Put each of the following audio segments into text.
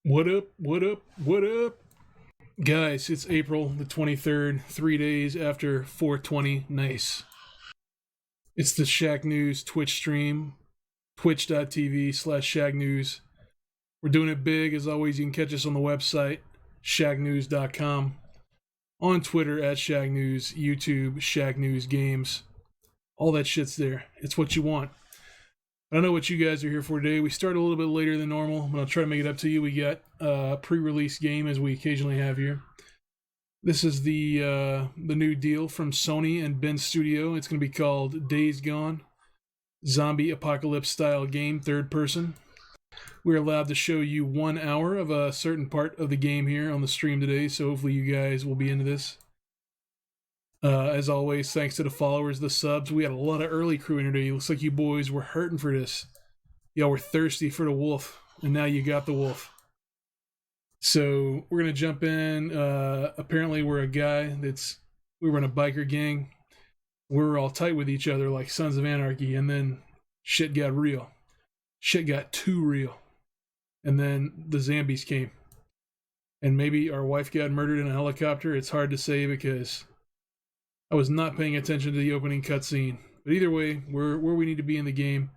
What up? What up? What up? Guys, it's April the 23rd, 3 days after 420. Nice. It's the Shack News Twitch stream, twitch.tv/ShackNews. We're doing it big. As always, you can catch us on the website, shacknews.com, on Twitter at ShackNews, YouTube, ShackNews Games. All that shit's there. It's what you want. I don't know what you guys are here for today. We started a little bit later than normal, but I'll try to make it up to you. We got a pre-release game, as we occasionally have here. This is the new deal from Sony and Ben Studio. It's going to be called Days Gone, zombie apocalypse style game, third person. We're allowed to show you 1 hour of a certain part of the game here on the stream today, so hopefully you guys will be into this. As always, thanks to the followers, the subs. We had a lot of early crew in today. Looks like you boys were hurting for this. Y'all were thirsty for the wolf, and now you got the wolf. So we're going to jump in. Apparently we're a guy we were in a biker gang. We were all tight with each other like Sons of Anarchy, and then shit got real. Shit got too real. And then the zombies came. And maybe our wife got murdered in a helicopter. It's hard to say because I was not paying attention to the opening cutscene. But either way, we're where we need to be in the game.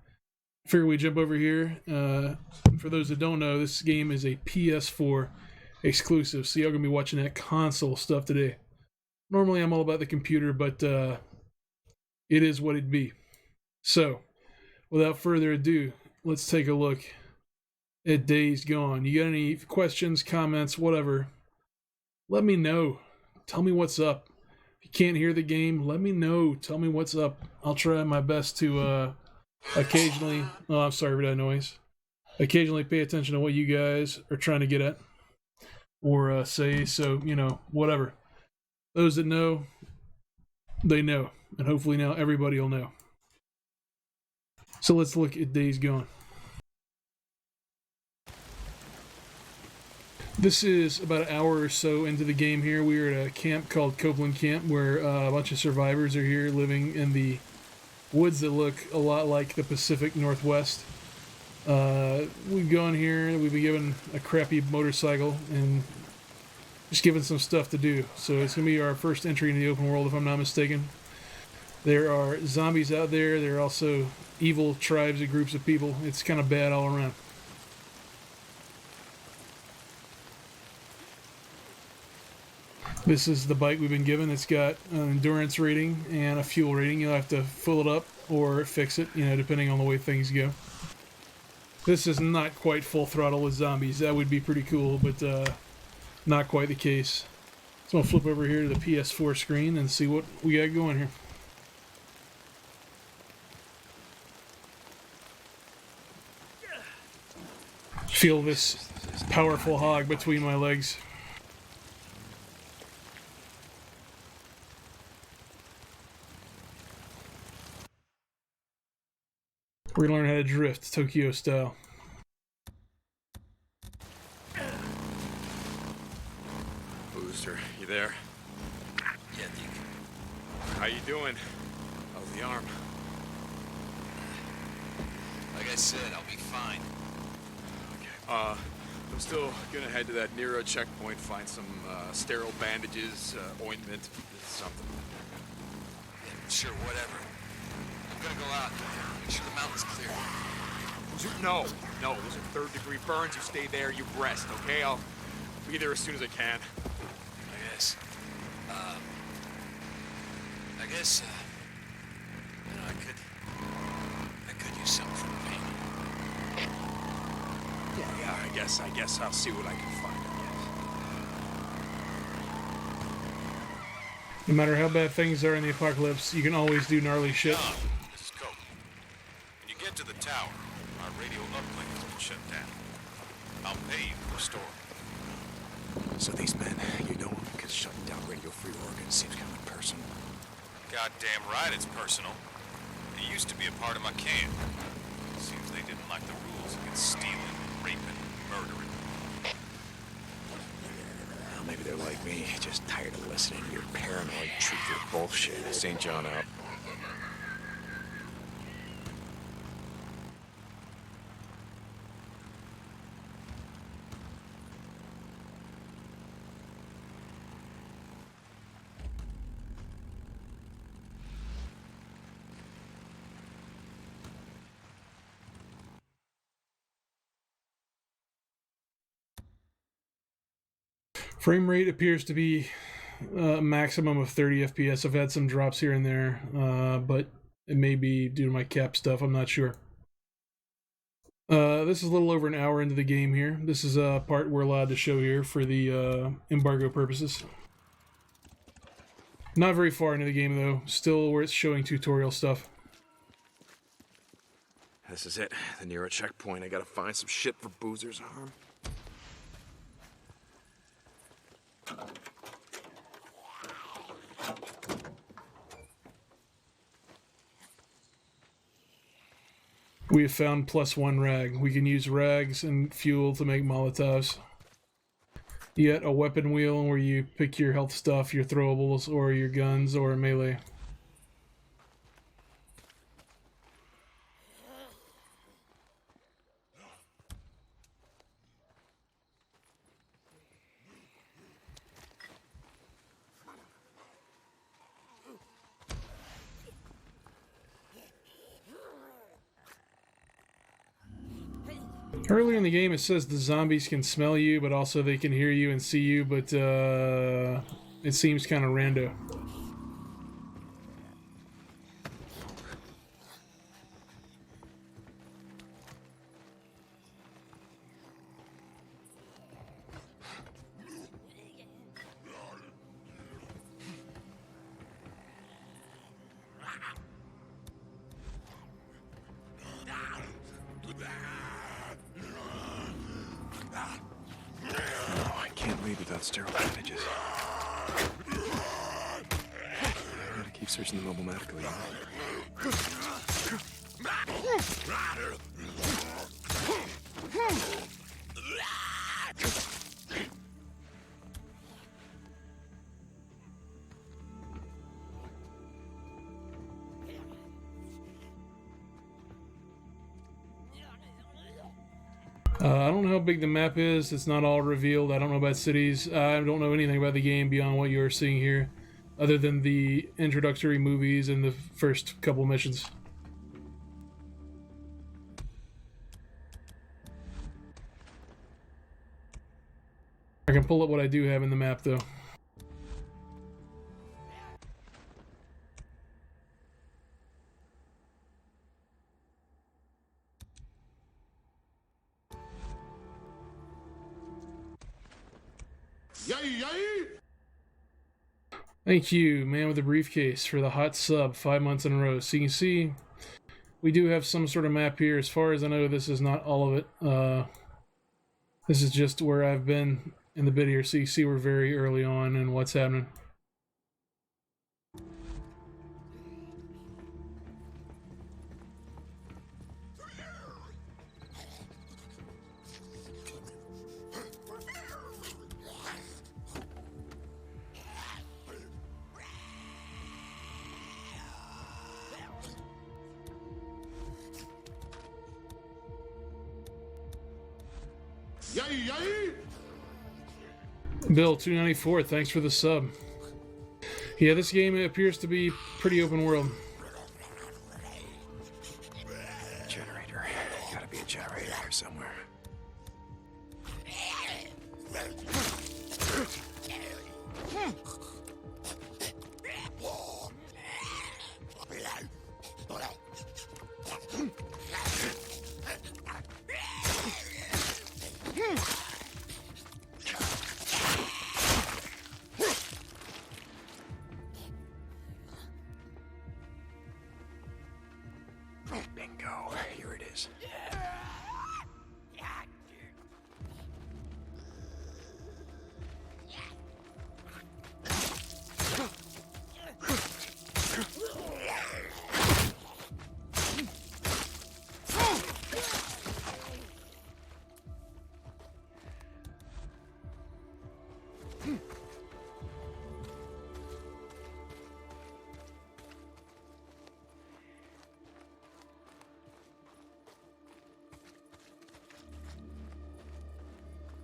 I figure we jump over here. For those that don't know, this game is a PS4 exclusive, so y'all gonna be watching that console stuff today. Normally I'm all about the computer, but it is what it be. So, without further ado, let's take a look at Days Gone. You got any questions, comments, whatever? Let me know. Tell me what's up. If you can't hear the game, let me know. Tell me what's up. I'll try my best to occasionally, I'm sorry for that noise. Occasionally pay attention to what you guys are trying to get at or say, so, whatever. Those that know, they know. And hopefully now everybody will know. So let's look at Days Gone. This is about an hour or so into the game here. We are at a camp called Copeland Camp where a bunch of survivors are here living in the woods that look a lot like the Pacific Northwest. We've gone here, we've been given a crappy motorcycle and just given some stuff to do. So it's going to be our first entry into the open world, if I'm not mistaken. There are zombies out there. There are also evil tribes and groups of people. It's kind of bad all around. This is the bike we've been given. It's got an endurance rating and a fuel rating. You'll have to fill it up or fix it, depending on the way things go. This is not quite full throttle with zombies. That would be pretty cool, but not quite the case. So I'm going to flip over here to the PS4 screen and see what we got going here. Feel this powerful hog between my legs. We're gonna learn how to drift, Tokyo style. Booster, you there? Yeah, Deke. How you doing? How's the arm? Like I said, I'll be fine. Okay. I'm still gonna head to that Nero checkpoint, find some sterile bandages, ointment, something. Yeah, sure, whatever. I'm gonna go out. Make sure the mountain's clear. No, those are third-degree burns. You stay there, you rest, okay? I'll be there as soon as I can. I guess. I could use something for the pain. Yeah, I guess I'll see what I can find, No matter how bad things are in the apocalypse, you can always do gnarly shit. John, this is Cope. When you get to the tower, our radio uplink has been shut down. I'll pay you to restore it. So these men, you know them because shutting down Radio Free Oregon seems kind of personal. Goddamn right it's personal. It used to be a part of my camp. Seems they didn't like the rules against stealing, raping, murdering. Well, maybe they're like me, just tired of listening to your paranoid truther bullshit. St. John out. Frame rate appears to be a maximum of 30 FPS. I've had some drops here and there, but it may be due to my cap stuff. I'm not sure. This is a little over an hour into the game here. This is a part we're allowed to show here for the embargo purposes. Not very far into the game, though. Still where it's showing tutorial stuff. This is it, the Nero checkpoint. I gotta find some shit for Boozer's arm. We have found +1 rag. We can use rags and fuel to make Molotovs. Yet a weapon wheel where you pick your health stuff, your throwables, or your guns, or melee. Earlier in the game, it says the zombies can smell you, but also they can hear you and see you, but it seems kind of rando. Without sterile bandages. I gotta keep searching the mobile medical unit. I don't know how big the map is. It's not all revealed. I don't know about cities. I don't know anything about the game beyond what you're seeing here, other than the introductory movies and the first couple missions. I can pull up what I do have in the map, though. Thank you, man with the briefcase, for the hot sub 5 months in a row. So you can see we do have some sort of map here. As far as I know, this is not all of it. This is just where I've been in the bit here. So you see we're very early on and what's happening. Bill 294, thanks for the sub. Yeah, this game appears to be pretty open world. Generator. Gotta be a generator here somewhere. Bingo. Here it is.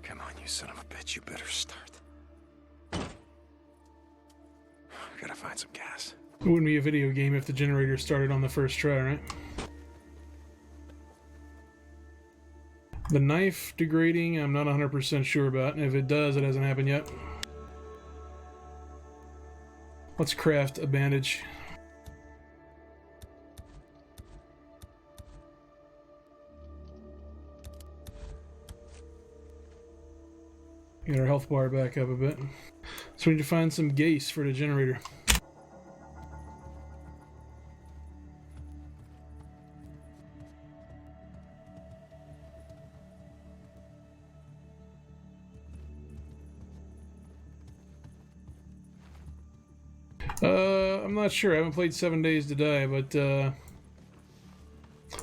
Come on, you son of a bitch, you better start. I gotta find some gas. It wouldn't be a video game if the generator started on the first try, right? The knife degrading, I'm not 100% sure about. If it does, it hasn't happened yet. Let's craft a bandage. Get our health bar back up a bit. So we need to find some gas for the generator. I'm not sure. I haven't played 7 Days to Die, but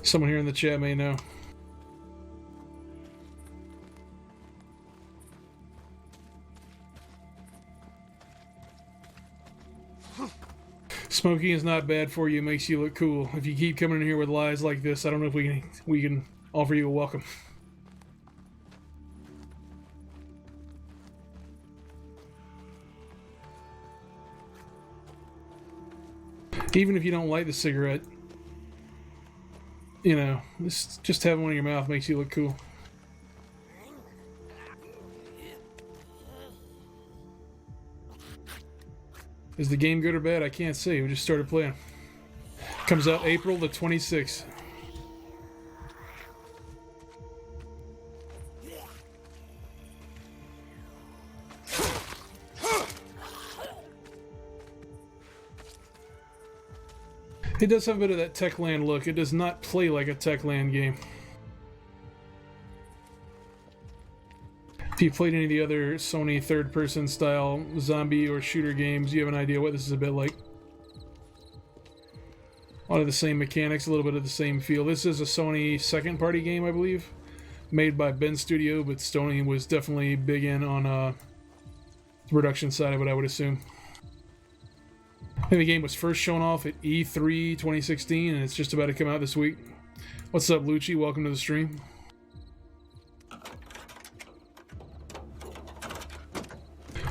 someone here in the chat may know. Smoking is not bad for you. It makes you look cool. If you keep coming in here with lies like this, I don't know if we can offer you a welcome. Even if you don't light the cigarette, you know, just having one in your mouth makes you look cool. Is the game good or bad? I can't say. We just started playing. Comes out April the 26th. It does have a bit of that Techland look. It does not play like a Techland game. If you've played any of the other Sony third-person style zombie or shooter games, you have an idea what this is a bit like. A lot of the same mechanics, a little bit of the same feel. This is a Sony second-party game, I believe, made by Ben Studio, but Sony was definitely big in on the production side of it, I would assume. I think the game was first shown off at E3 2016, and it's just about to come out this week. What's up, Lucci? Welcome to the stream.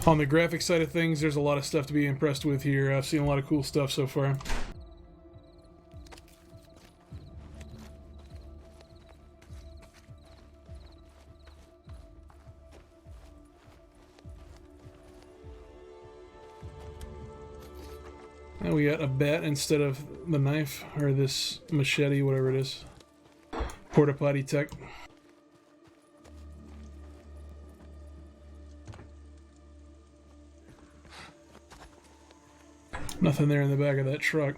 On the graphic side of things, there's a lot of stuff to be impressed with here. I've seen a lot of cool stuff so far. And we got a bat instead of the knife, or this machete, whatever it is. Porta potty tech. Nothing there in the back of that truck.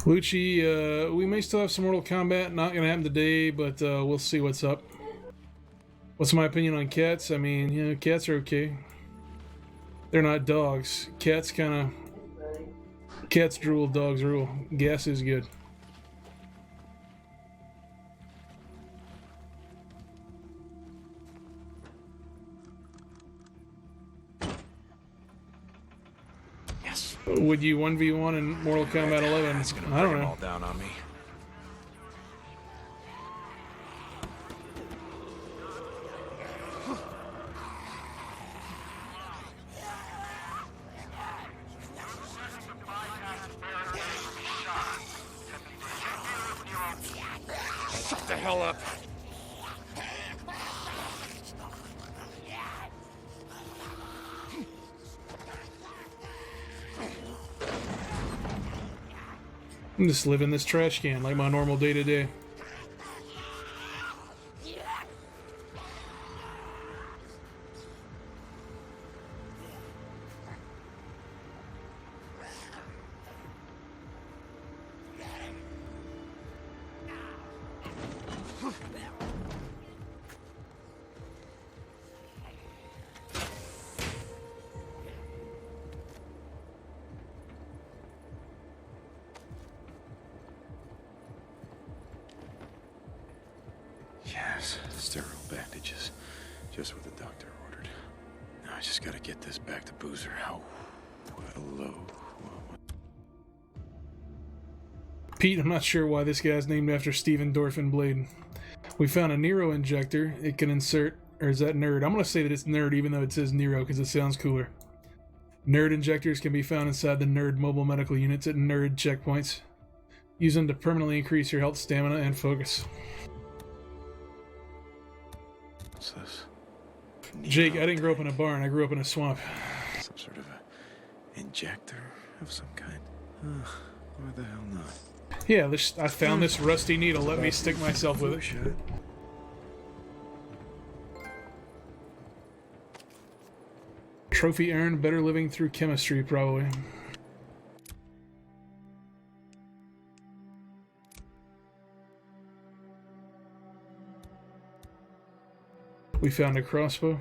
Lucci, we may still have some Mortal Kombat. Not going to happen today, but we'll see what's up. What's my opinion on cats? I mean, you know, cats are okay. They're not dogs. Cats kind of... Cats drool, dogs rule. Gas is good. Would you 1v1 in Mortal Kombat 11? I don't know. All down on me. Shut the hell up. I'm just living this trash can like my normal day-to-day. Sterile bandages. Just what the doctor ordered. Now I just gotta get this back to Boozer. How? Hello? Pete, I'm not sure why this guy's named after Steven Blade. We found a Nero injector. It can insert, or is that nerd? I'm going to say that it's nerd even though it says Nero because it sounds cooler. Nerd injectors can be found inside the nerd mobile medical units at nerd checkpoints. Use them to permanently increase your health, stamina, and focus. What's this? Jake, I didn't grow up in a barn. I grew up in a swamp. Some sort of a injector of some kind? Why the hell not? Yeah, I found this rusty needle. Let me stick myself with it. Trophy earned, better living through chemistry, probably. We found a crossbow.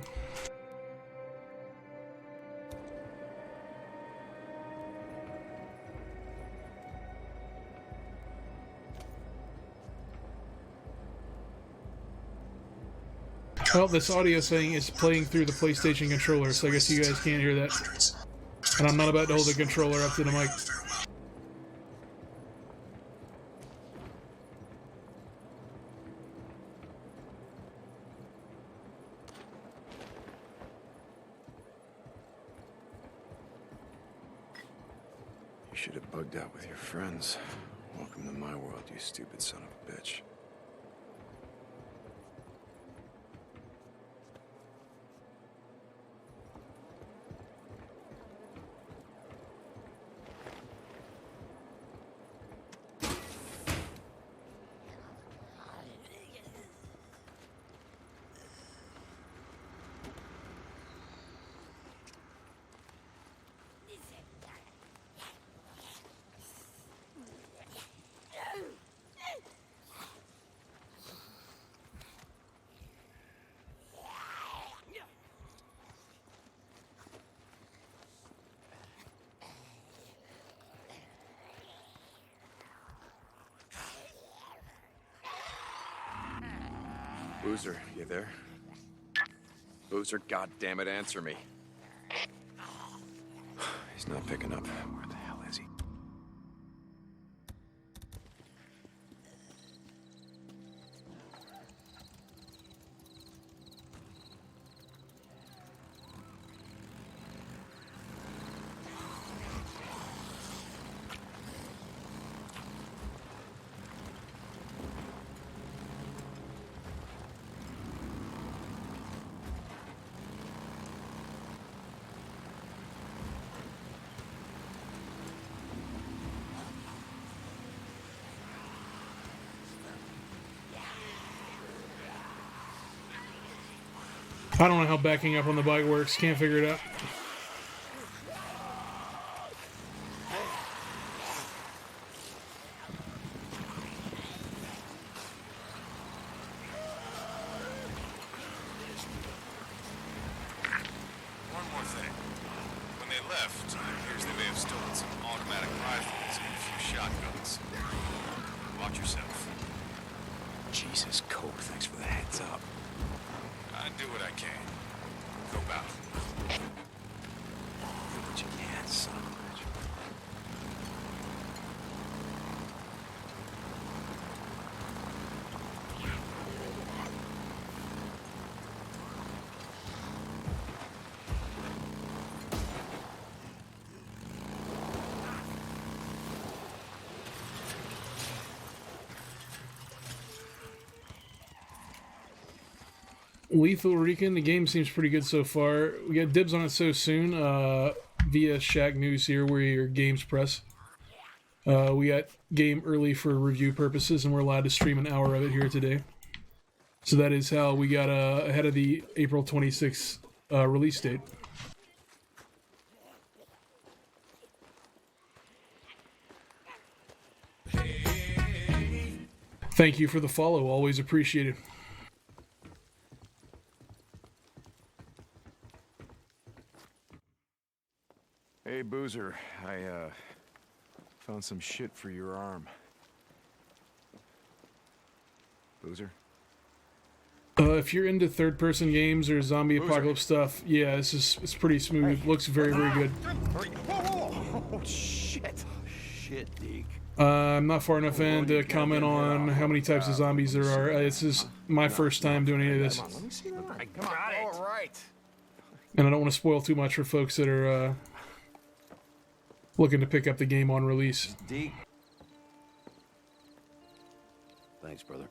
Well, this audio thing is playing through the PlayStation controller, so I guess you guys can't hear that. And I'm not about to hold the controller up to the mic. You should have bugged out with your friends. Welcome to my world, you stupid son of a bitch. Boozer, you there? Boozer, goddammit, answer me. He's not picking up. Where the hell is he? I don't know how backing up on the bike works. Can't figure it out. One more thing. When they left, it appears they may have stolen some automatic rifles and a few shotguns. Watch yourself. Jesus, Cope, thanks for the heads up. I do what I can. Go about. Do what you can, son of a bitch. Lethal Recon, the game seems pretty good so far. We got dibs on it so soon via Shack News here, where your games press. We got game early for review purposes, and we're allowed to stream an hour of it here today. So that is how we got ahead of the April 26th release date. Thank you for the follow, always appreciated. Hey, Boozer, I, found some shit for your arm. Boozer? If you're into third-person games or zombie apocalypse stuff, yeah, it's pretty smooth. Looks very, very good. Oh, shit. Shit, Deke. I'm not far enough in to comment on how many types of zombies there are. This is my first time doing any of this. Let me see that. I got it. All right. And I don't want to spoil too much for folks that are looking to pick up the game on release. Deke. Thanks, brother.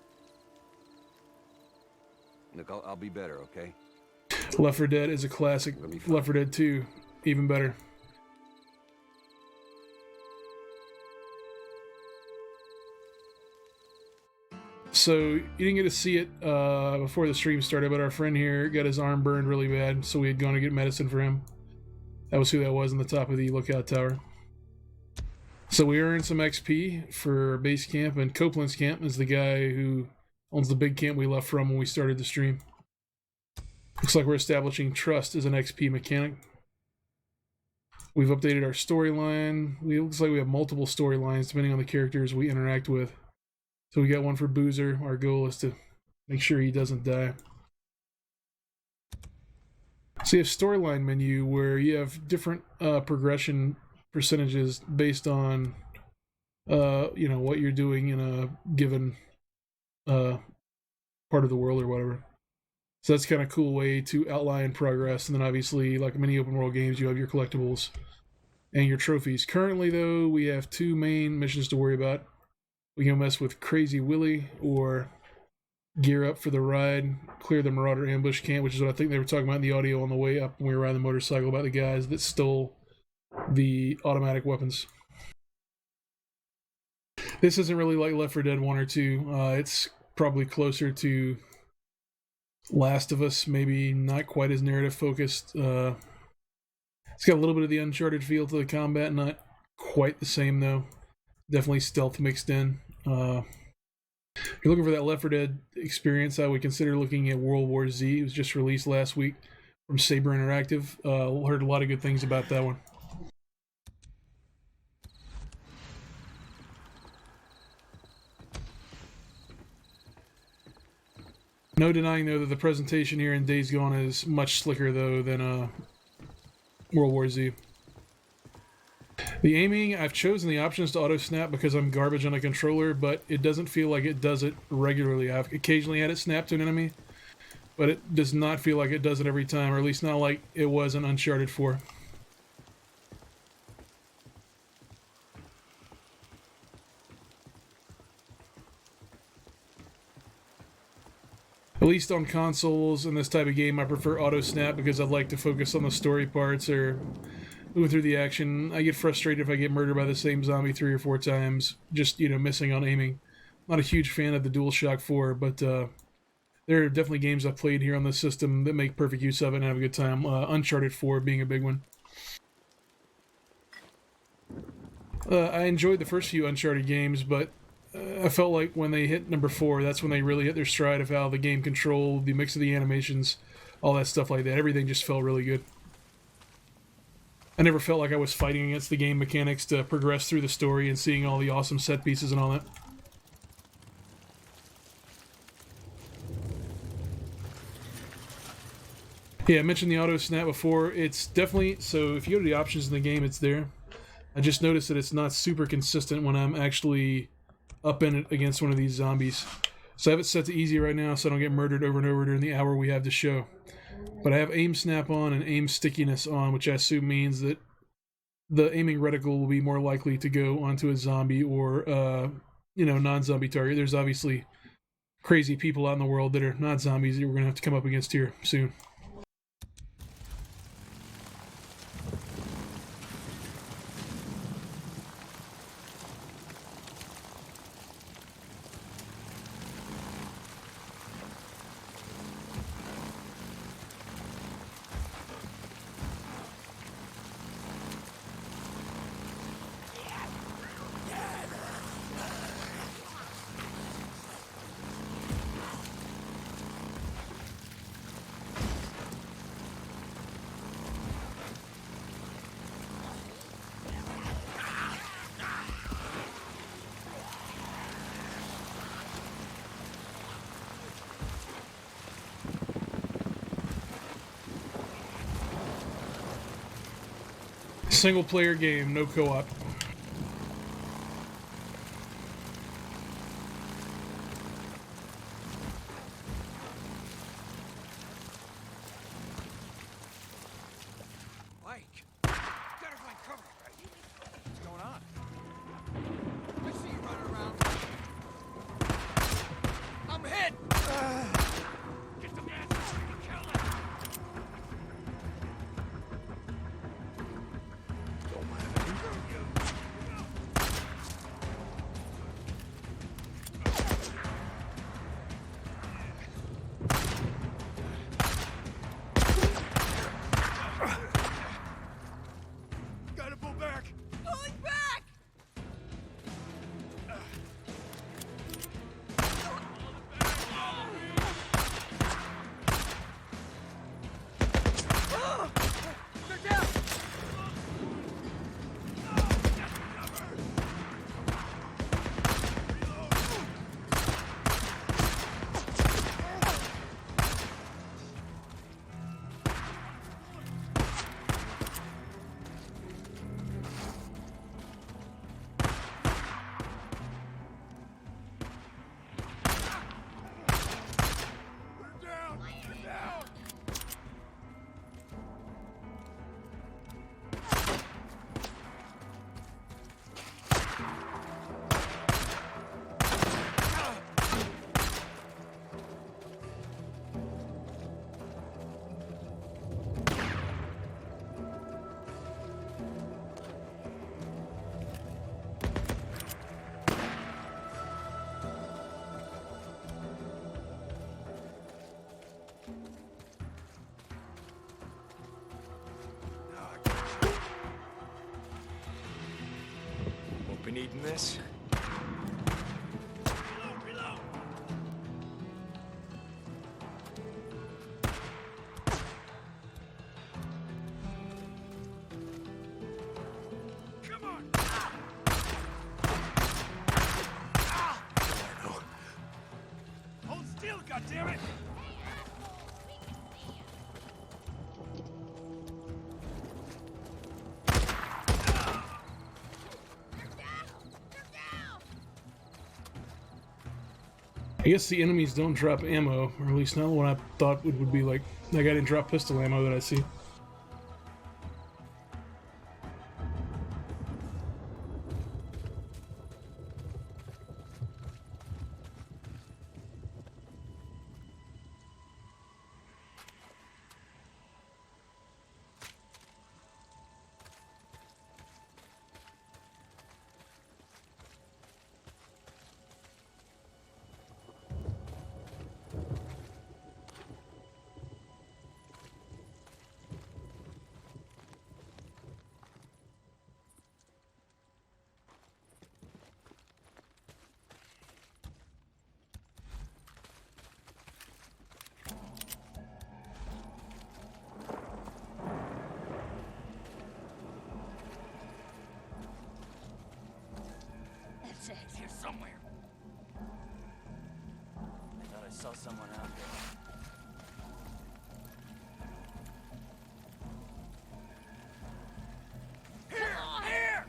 Look, I'll be better, okay? Left 4 Dead is a classic. Left 4 Dead 2, even better. So, you didn't get to see it before the stream started, but our friend here got his arm burned really bad, so we had gone to get medicine for him. That was who that was on the top of the lookout tower. So we earned some XP for base camp, and Copeland's Camp is the guy who owns the big camp we left from when we started the stream. Looks like we're establishing trust as an XP mechanic. We've updated our storyline. It looks like we have multiple storylines depending on the characters we interact with. So we got one for Boozer. Our goal is to make sure he doesn't die. So you have storyline menu where you have different progression percentages based on what you're doing in a given part of the world or whatever. So that's kind of a cool way to outline progress. And then obviously, like many open world games, you have your collectibles and your trophies. Currently, though, we have 2 main missions to worry about. We can mess with Crazy Willie or gear up for the ride, clear the Marauder ambush camp, which is what I think they were talking about in the audio on the way up when we were riding the motorcycle about the guys that stole the automatic weapons. This isn't really like Left 4 Dead 1 or 2. It's probably closer to Last of Us, maybe not quite as narrative focused. It's got a little bit of the Uncharted feel to the combat, not quite the same though. Definitely stealth mixed in. If you're looking for that Left 4 Dead experience, I would consider looking at World War Z. It was just released last week from Saber Interactive. Heard a lot of good things about that one. No denying, though, that the presentation here in Days Gone is much slicker, though, than World War Z. The aiming, I've chosen the options to auto-snap because I'm garbage on a controller, but it doesn't feel like it does it regularly. I've occasionally had it snap to an enemy, but it does not feel like it does it every time, or at least not like it was in Uncharted 4. At least on consoles in this type of game, I prefer auto-snap because I'd like to focus on the story parts or moving through the action. I get frustrated if I get murdered by the same zombie 3 or 4 times, just, missing on aiming. Not a huge fan of the DualShock 4, but there are definitely games I've played here on the system that make perfect use of it and have a good time. Uncharted 4 being a big one. I enjoyed the first few Uncharted games, but I felt like when they hit number 4, that's when they really hit their stride of how the game controlled, the mix of the animations, all that stuff like that. Everything just felt really good. I never felt like I was fighting against the game mechanics to progress through the story and seeing all the awesome set pieces and all that. Yeah, I mentioned the auto snap before. It's definitely, so if you go to the options in the game, it's there. I just noticed that it's not super consistent when I'm actually up in it against one of these zombies. So I have it set to easy right now so I don't get murdered over and over during the hour we have to show. But I have aim snap on and aim stickiness on, which I assume means that the aiming reticle will be more likely to go onto a zombie or, non-zombie target. There's obviously crazy people out in the world that are not zombies that we're going to have to come up against here soon. Single player game, no co-op. Mike, gotta find cover. What's going on? I see you running around. I'm hit. Get the man. Kill him. Gotta pull back. Pulling back. They're down. Won't be needing this. Come on. Hold still, goddammit. I guess the enemies don't drop ammo, or at least not what I thought it would be like. That guy didn't drop pistol ammo that I see. It's here somewhere. I thought I saw someone out there. Here!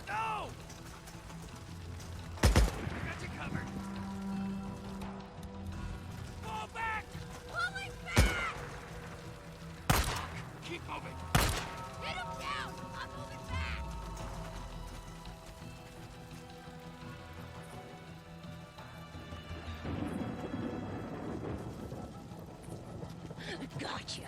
No! I got you covered. Fall back! Pulling back! Keep moving. Hit him down! I'm moving back! Gotcha.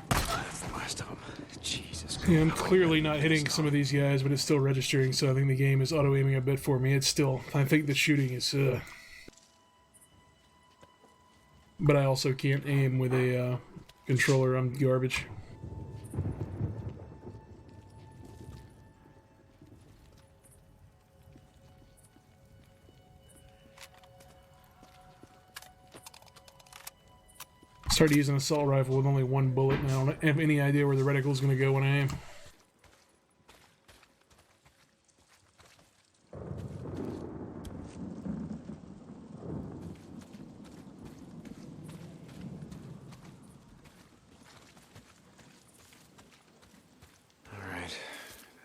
That's the last of them. Jesus. Yeah, I'm clearly not hitting some of these guys, but it's still registering, so I think the game is auto-aiming a bit for me. It's still... I think the shooting is... But I also can't aim with a controller. I'm garbage. Started using an assault rifle with only one bullet, and I don't have any idea where the reticle is going to go when I aim.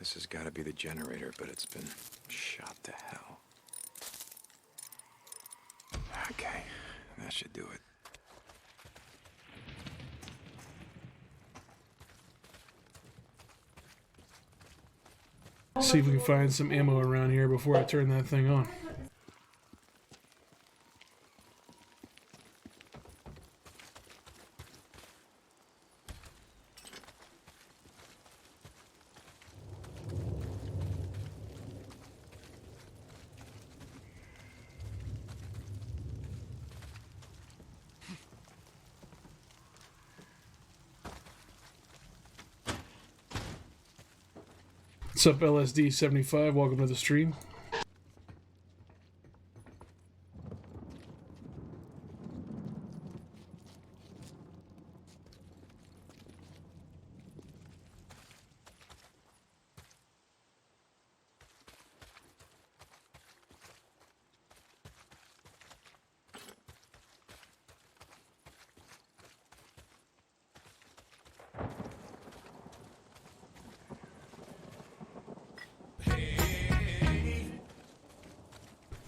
This has got to be the generator, but it's been shot to hell. Okay, that should do it. See if we can find some ammo around here before I turn that thing on. What's up, LSD75? Welcome to the stream.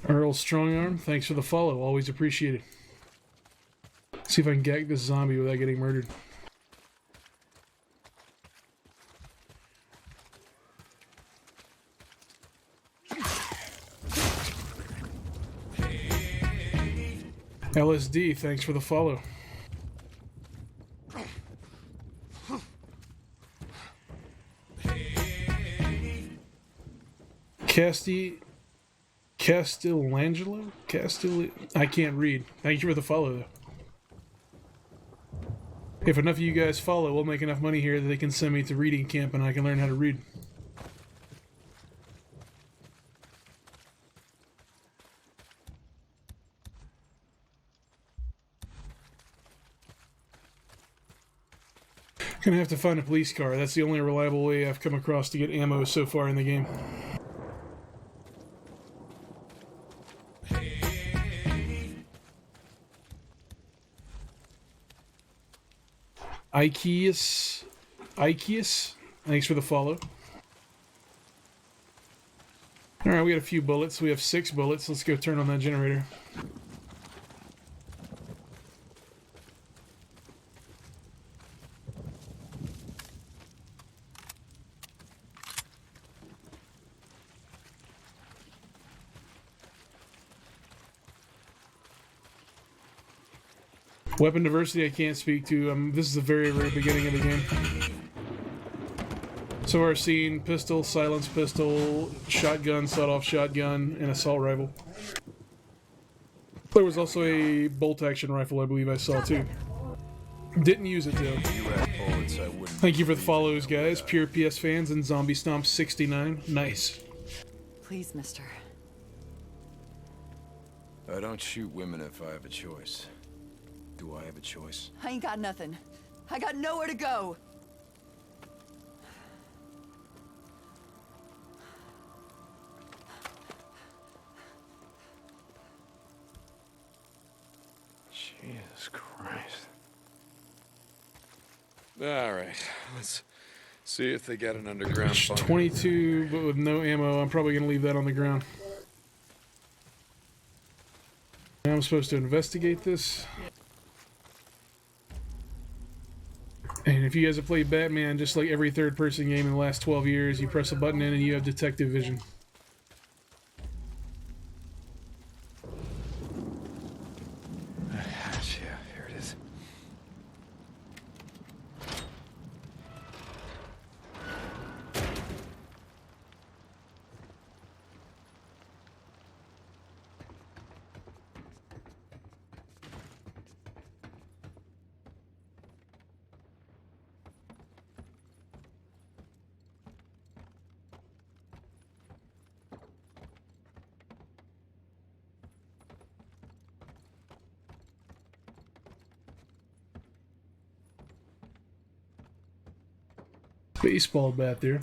Earl Strongarm, thanks for the follow. Always appreciated. See if I can gag this zombie without getting murdered. LSD, thanks for the follow. Castellangelo? I can't read. Thank you for the follow, though. If enough of you guys follow, we'll make enough money here that they can send me to reading camp and I can learn how to read. Gonna have to find a police car. That's the only reliable way I've come across to get ammo so far in the game. Ikeus, thanks for the follow. Alright, we got a few bullets. We have 6 bullets. Let's go turn on that generator. Weapon diversity I can't speak to. This is the very, very beginning of the game. So far I've seen pistol, silenced pistol, shotgun, sawed-off shotgun, and assault rifle. There was also a bolt-action rifle I believe I saw too. Didn't use it though. Thank you for the follows, guys. Pure PS fans and Zombie Stomp 69. Nice. Please, mister. I don't shoot women if I have a choice. Do I have a choice? I ain't got nothing. I got nowhere to go. Jesus Christ. All right, let's see if they got an underground bunker. 22, but with no ammo. I'm probably gonna leave that on the ground. Now I'm supposed to investigate this. And if you guys have played Batman, just like every third-person game in the last 12 years, you press a button in and you have detective vision. Yeah, here it is. Baseball bat there.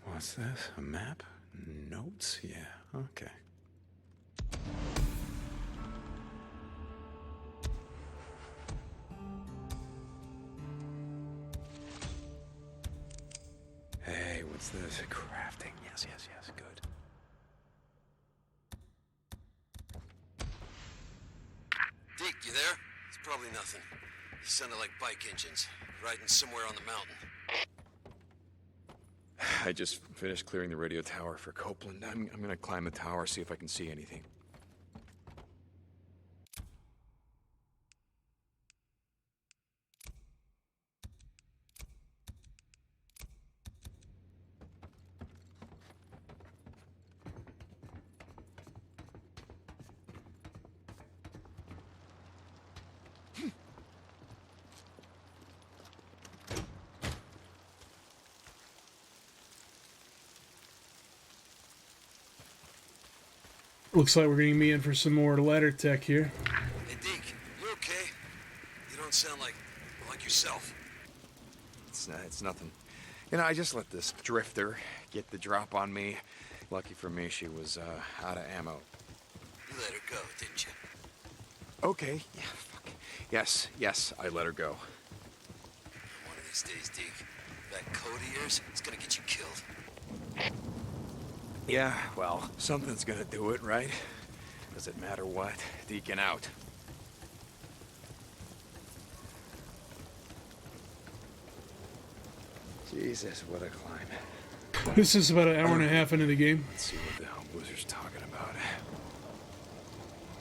What's this? A map? Notes? Yeah, okay. What's this? Crafting. Yes, good. Deke, you there? It's probably nothing. You sounded like bike engines, riding somewhere on the mountain. I just finished clearing the radio tower for Copeland. I'm gonna climb the tower, see if I can see anything. Looks like we're getting me in for some more ladder tech here. Hey, Deke, you okay? You don't sound like yourself. It's nothing. You know, I just let this drifter get the drop on me. Lucky for me, she was out of ammo. You let her go, didn't you? Okay, yeah, fuck. Yes, I let her go. One of these days, Deke, that code of yours, it's gonna get you killed. Yeah, well, something's gonna do it, right? Does it matter what? Deacon out. Jesus, what a climb. This is about an hour and a half into the game. Let's see what the hell Boozer's talking about.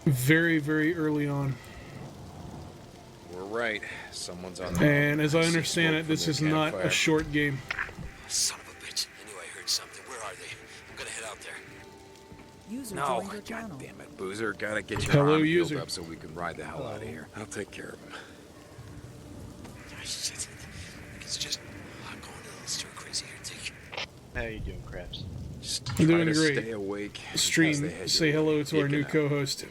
Very, very early on. We're right. Someone's on the And as I see understand smoke it, from this their is not campfire. a short game. Son of a bitch. I knew I heard something. Where are they? I'm gonna head out there. User No, joined your god channel. damn it, Boozer. Gotta get your Hello, arm healed user. up so we can ride the hell out of here. I'll take care of him. Ah, shit. It's just I'm going a little stir crazy here, Deke. How you doing, Krabs? Just I'm try doing to great. stay awake. because Stream, they had say you hello to our new geeking out. co-host.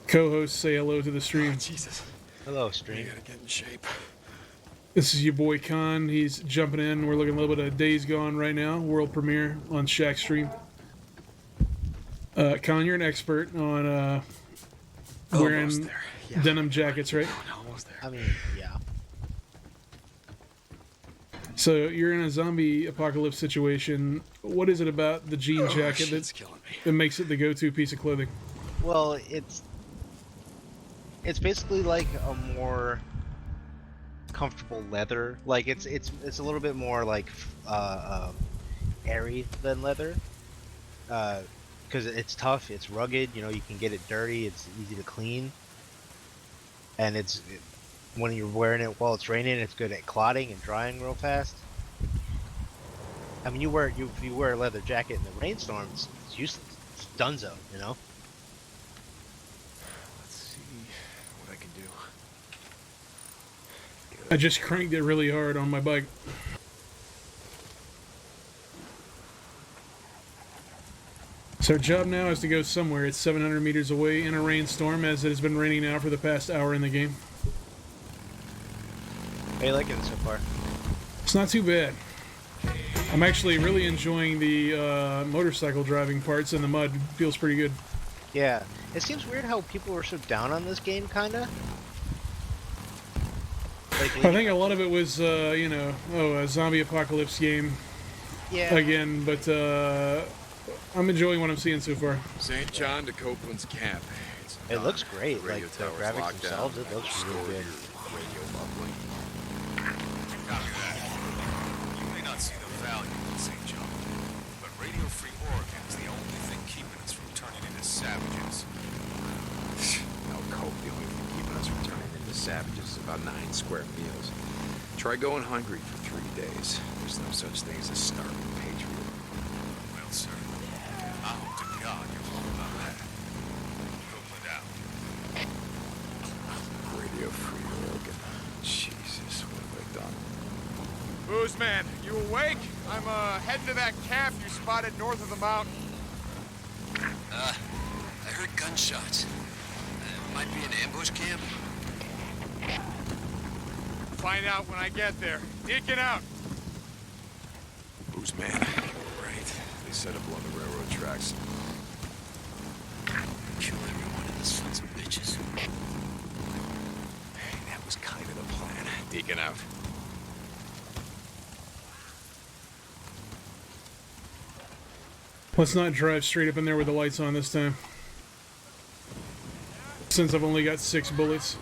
Co-host, say hello to the Oh, stream. Jesus. Hello, We stream. gotta get in shape. This is your boy Khan. He's jumping in. We're looking a little bit of Days Gone right now. World premiere on ShackStream. Khan, you're an expert on Almost wearing there. Yeah. denim jackets, right? Almost there. I mean, yeah. So you're in a zombie apocalypse situation. What is it about the jean jacket Shit's that, killing me. that makes it the go-to piece of clothing? Well, it's basically like a more comfortable leather. Like it's a little bit more like airy than leather. Because it's tough, it's rugged. You know, you can get it dirty. It's easy to clean. And when you're wearing it while it's raining, it's good at clotting and drying real fast. I mean, if you wear a leather jacket in the rainstorm, it's useless. It's dunzo, you know. Let's see what I can do. I just cranked it really hard on my bike. So our job now is to go somewhere. It's 700 meters away in a rainstorm, as it has been raining now for the past hour in the game. How you liking it so far? It's not too bad. I'm actually really enjoying the motorcycle driving parts in the mud. Feels pretty good. Yeah, it seems weird how people were so down on this game, kinda. Like, I think a lot of it was, a zombie apocalypse game yeah, again, but I'm enjoying what I'm seeing so far. St. John to Copeland's Camp. It's it done. looks great. The radio Like the tower's graphics locked themselves, down. it looks Store really good. your radio bubbling. Copy that. You may not see the value in St. John, but Radio Free Oregon is the only thing keeping us from turning into savages. No, Cope, the only thing keeping us from turning into savages is about 9 square meals. Try going hungry for 3 days. There's no such thing as a starving patriot. Well, sir, I hope to God you're wrong about that. Copeland out. Radio Free Oregon. Jesus, what have I done? Booze man, you awake? I'm heading to that camp you spotted north of the mountain. I heard gunshots. Might be an ambush camp. Find out when I get there. Deacon out. Who's man? Right. They set up along the railroad tracks. Kill every one of those sons of bitches. That was kind of the plan. Deacon out. Let's not drive straight up in there with the lights on this time, since I've only got 6 bullets.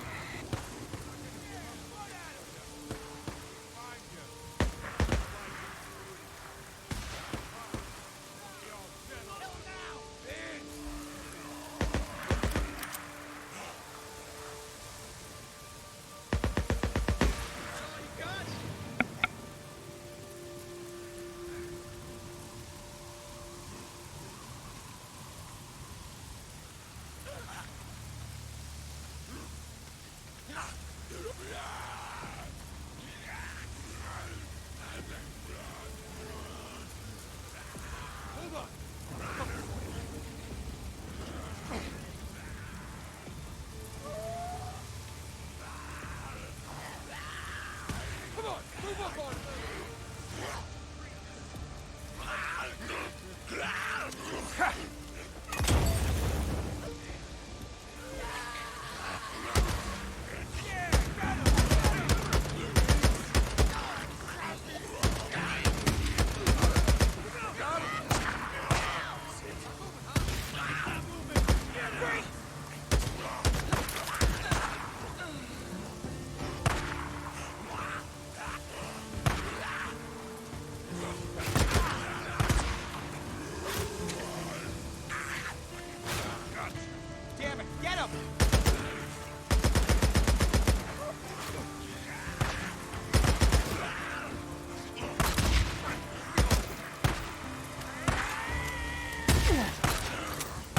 Damn it, get him!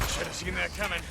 Should have seen that coming.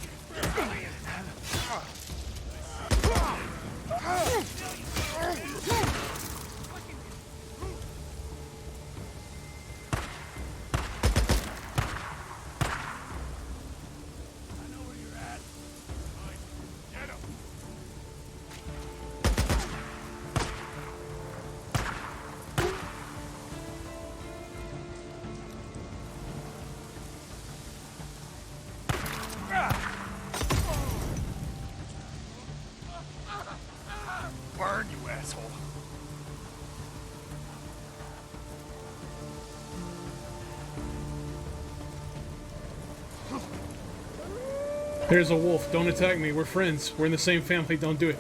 Burn, you asshole. There's a wolf. Don't attack me. We're friends. We're in the same family. Don't do it.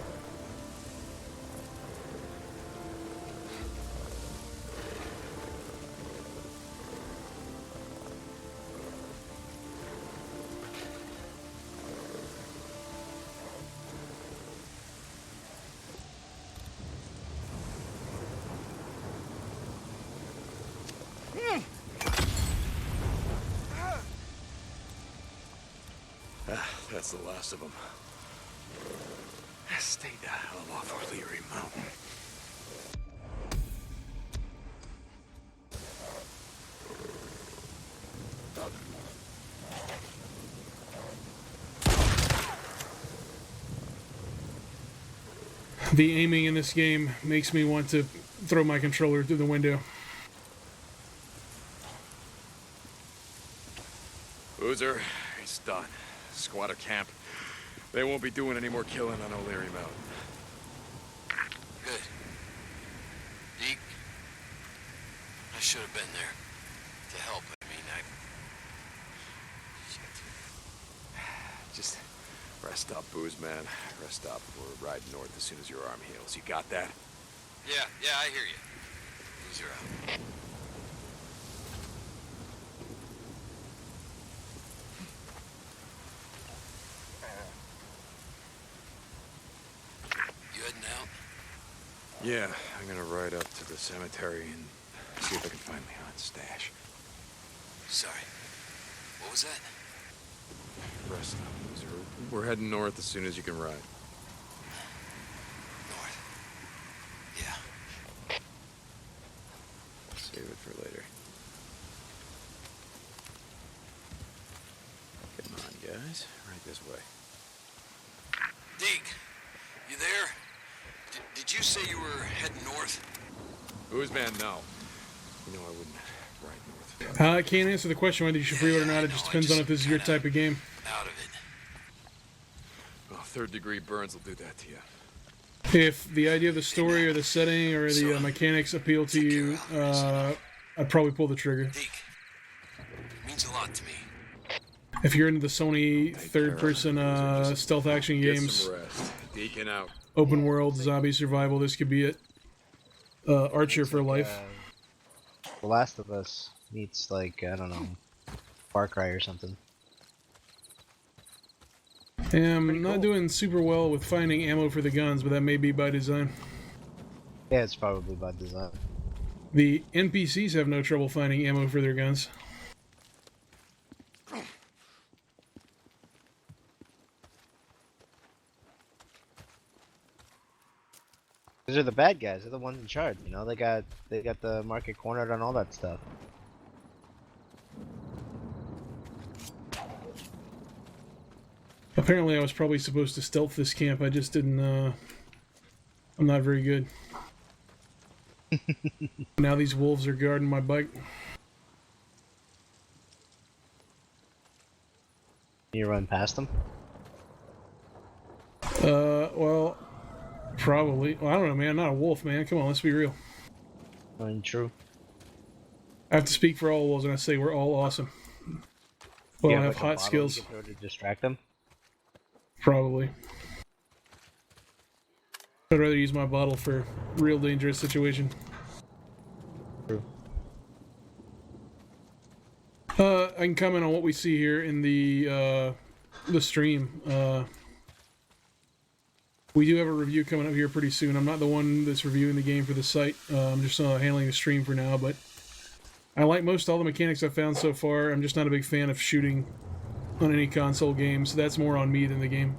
That's the last of them. Stay the hell off O'Leary Mountain. The aiming in this game makes me want to throw my controller through the window. Boozer, it's done. Squatter camp. They won't be doing any more killing on O'Leary Mountain. Good. Deke, I should have been there to help. I mean, Shit. Just rest up, Booze, man. Rest up. We're riding north as soon as your arm heals. You got that? Yeah, I hear you. Boozer out. You heading out? Yeah, I'm gonna ride up to the cemetery and see if I can find Leon's stash. Sorry. What was that? Rest up, Boozer. We're heading north as soon as you can ride. North. Yeah. Save it for later. Come on, guys. Right this way. Deke, you there? Did you say you were heading north? Booze, man, no. You know I wouldn't ride north. I can't answer the question whether you should pre-order or not. It just depends on if this is your type of game. Out of it. Well, third-degree burns will do that to you. If the idea of the story or the setting or the mechanics appeal to you, I'd probably pull the trigger. Deke, me means a lot to me. If you're into the Sony third-person stealth action Get games, some rest. Deacon out. open world, zombie survival, this could be it. Archer It's for like, life. The Last of Us meets like I don't know, Far Cry or something. I'm not doing super well with finding ammo for the guns, but that may be by design. Yeah, it's probably by design. The NPCs have no trouble finding ammo for their guns. These are the bad guys. They're the ones in charge. You know, they got the market cornered on all that stuff. Apparently I was probably supposed to stealth this camp, I just didn't, I'm not very good. Now these wolves are guarding my bike. You run past them? Well, probably. Well, I don't know, man. I'm not a wolf, man. Come on, let's be real. I mean, true. I have to speak for all wolves, and I say we're all awesome. Well, You I have like, a hot bottle skills. you can throw to distract them. Probably. I'd rather use my bottle for real dangerous situation. True. I can comment on what we see here in the stream. We do have a review coming up here pretty soon. I'm not the one that's reviewing the game for the site. I'm just handling the stream for now, but I like most all the mechanics I've found so far. I'm just not a big fan of shooting on any console game, so that's more on me than the game.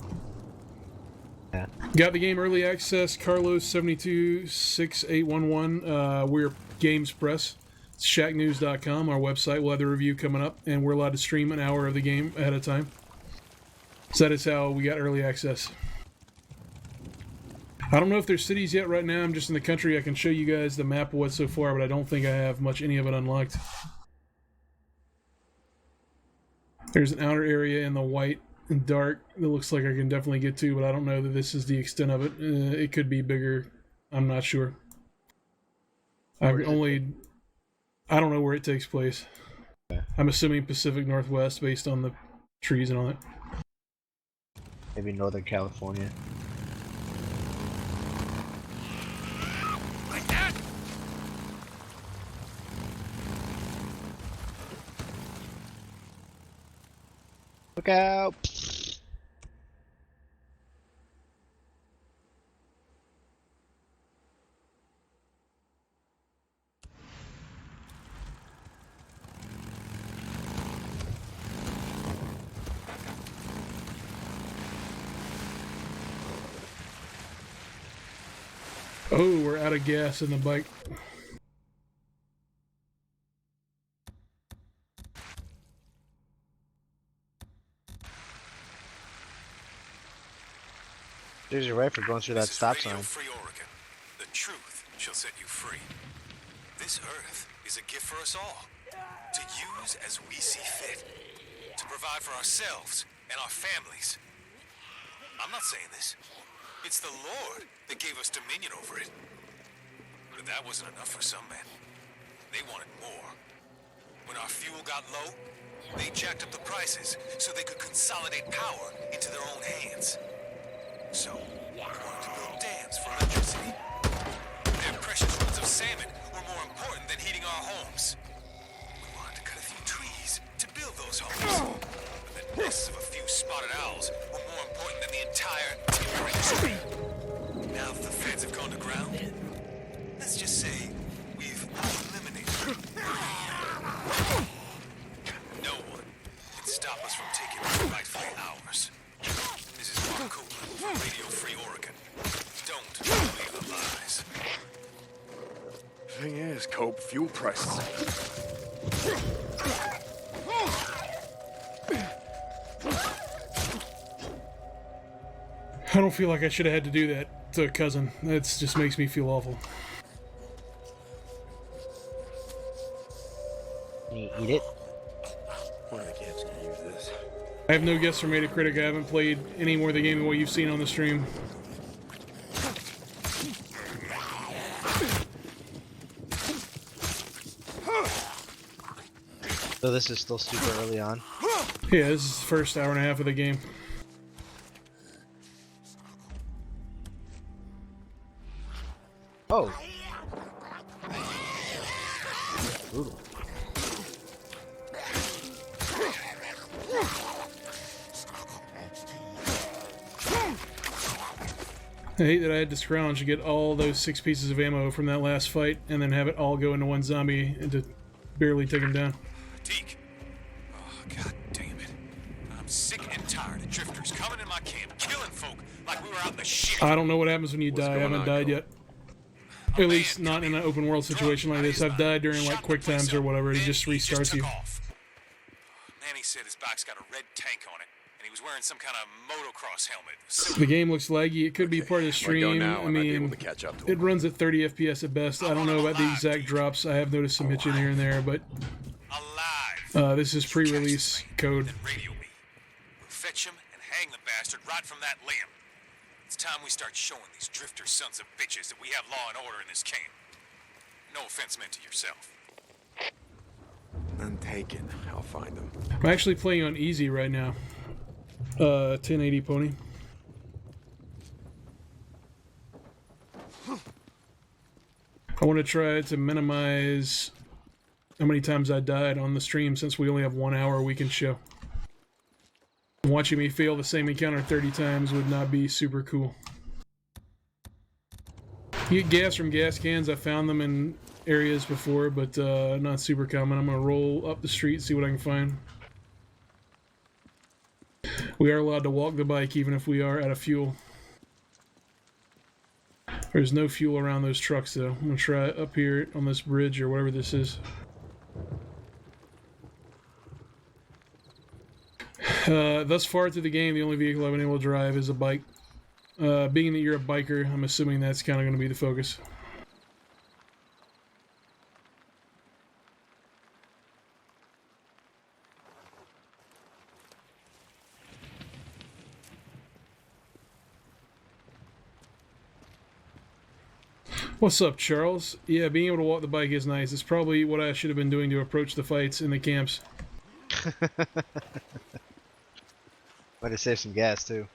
Yeah. Got the game early access, Carlos726811. We're Games Press. It's ShackNews.com, our website. We'll have the review coming up, and we're allowed to stream an hour of the game ahead of time. So that is how we got early access. I don't know if there's cities yet right now. I'm just in the country. I can show you guys the map of what's so far, but I don't think I have any of it unlocked. There's an outer area in the white and dark that looks like I can definitely get to, but I don't know that this is the extent of it. It could be bigger. I'm not sure. I don't know where it takes place. Okay. I'm assuming Pacific Northwest based on the trees and all that. Maybe Northern California. Like that? Look out! Oh, we're out of gas in the bike. There's your right for going through that This is stop Radio sign. Free Oregon. The truth shall set you free. This earth is a gift for us all, to use as we see fit, to provide for ourselves and our families. I'm not saying this. It's the Lord that gave us dominion over it. But that wasn't enough for some men. They wanted more. When our fuel got low, they jacked up the prices so they could consolidate power into their own hands. So, we wanted to build dams for electricity. Their precious roots of salmon were more important than heating our homes. We wanted to cut a few trees to build those homes. But the nests of a few spotted owls were more important than the entire timber industry. Now that the feds have gone to ground, let's just say we've eliminated. No one can stop us from taking what's rightfully ours. This is Mark Copeland from Radio Free Oregon. Don't believe the lies. Thing is, Cope, fuel prices. I don't feel like I should have had to do that to a cousin. That just makes me feel awful. Can you eat it? One of the camps can use this. I have no guess for Metacritic. I haven't played any more of the game than what you've seen on the stream. So this is still super early on. Yeah, this is the first hour and a half of the game. Oh. Brutal. I hate that I had to scrounge to get all those 6 pieces of ammo from that last fight and then have it all go into one zombie and to barely take him down. Deke. Oh, god damn it. I'm sick and tired of drifters coming in my camp, killing folk like we were out in the shit. I don't know what happens when you die. I haven't died yet. A At least man not in an open world situation like this. I've died during like quick times or whatever. It just restarts you. Manny said his bike's got a red tank on it, and he was wearing some kind of motocross helmet. The game looks laggy. It could be part of the stream. now, I I might be mean, able to catch up to it him. runs at 30 FPS at best. I don't know about the exact drops. I have noticed some hitching here and there, but Alive. this is pre-release code. Then radio me. We'll fetch him and hang the bastard right from that limb. It's time we start showing these drifter sons of bitches that we have law and order in this camp. No offense meant to yourself. None taken. I'll find them. I'm actually playing on easy right now. 1080 pony. I want to try to minimize how many times I died on the stream since we only have 1 hour we can show. Watching me fail the same encounter 30 times would not be super cool. You get gas from gas cans. I found them in areas before, but not super common. I'm going to roll up the street, see what I can find. We are allowed to walk the bike even if we are out of fuel. There's no fuel around those trucks though. I'm going to try up here on this bridge or whatever this is. Thus far through the game, the only vehicle I've been able to drive is a bike. Being that you're a biker, I'm assuming that's kind of going to be the focus. What's up, Charles? Yeah, being able to walk the bike is nice. It's probably what I should have been doing to approach the fights in the camps. Might have saved some gas too.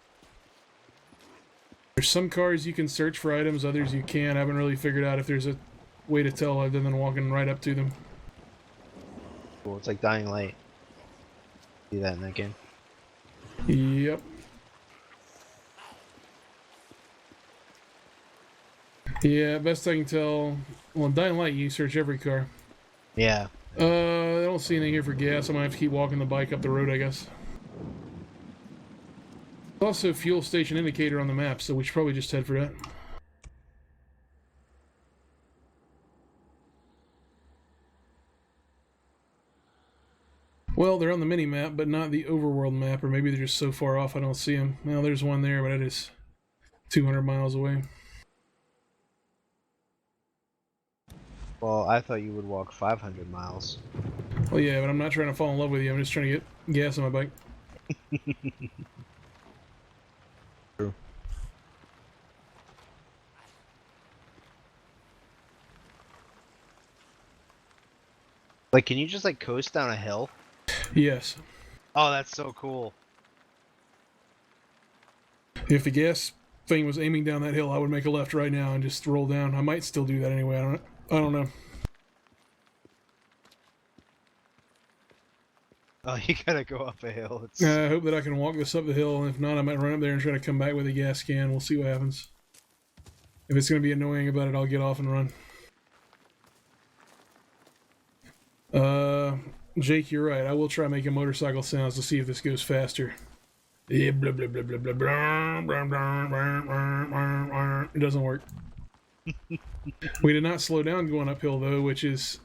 There's some cars you can search for items, others you can't. I haven't really figured out if there's a way to tell other than walking right up to them. Cool. It's like Dying Light. See that in that game. Yep. Yeah, best I can tell. Well, in Dying Light, you search every car. Yeah. I don't see anything here for gas. I'm gonna have to keep walking the bike up the road, I guess. Also, fuel station indicator on the map, so we should probably just head for that. Well, they're on the mini map, but not the overworld map, or maybe they're just so far off I don't see them. Well, there's one there, but it is 200 miles away. Well, I thought you would walk 500 miles. Well, yeah, but I'm not trying to fall in love with you. I'm just trying to get gas on my bike. True. Like, can you just like coast down a hill? Yes. Oh, that's so cool. If the gas thing was aiming down that hill, I would make a left right now and just roll down. I might still do that anyway. I don't know. Oh, you gotta go up a hill. It's... I hope that I can walk this up the hill, and if not, I might run up there and try to come back with a gas can. We'll see what happens. If it's going to be annoying about it, I'll get off and run. Jake, you're right. I will try making motorcycle sounds to see if this goes faster. Yeah, blah, blah, blah, blah, blah, blah, blah, blah, blah, blah, blah. It doesn't work. We did not slow down going uphill, though, which is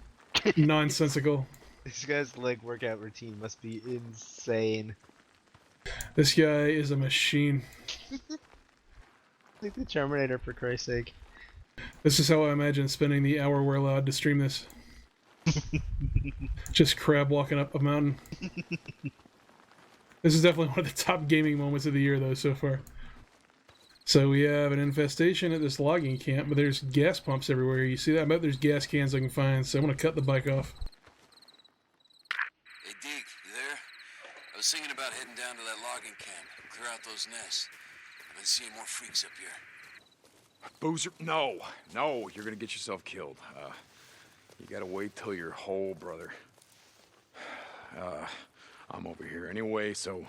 nonsensical. This guy's leg workout routine must be insane. This guy is a machine. Like the Terminator, for Christ's sake. This is how I imagine spending the hour we're allowed to stream this. Just crab walking up a mountain. This is definitely one of the top gaming moments of the year, though, so far. So we have an infestation at this logging camp, but there's gas pumps everywhere. You see that? I bet there's gas cans I can find, so I'm going to cut the bike off. was thinking about heading down to that logging camp, clear out those nests. I've been seeing more freaks up here. Boozer, no, you're gonna get yourself killed. You gotta wait till you're whole, brother. I'm over here anyway, so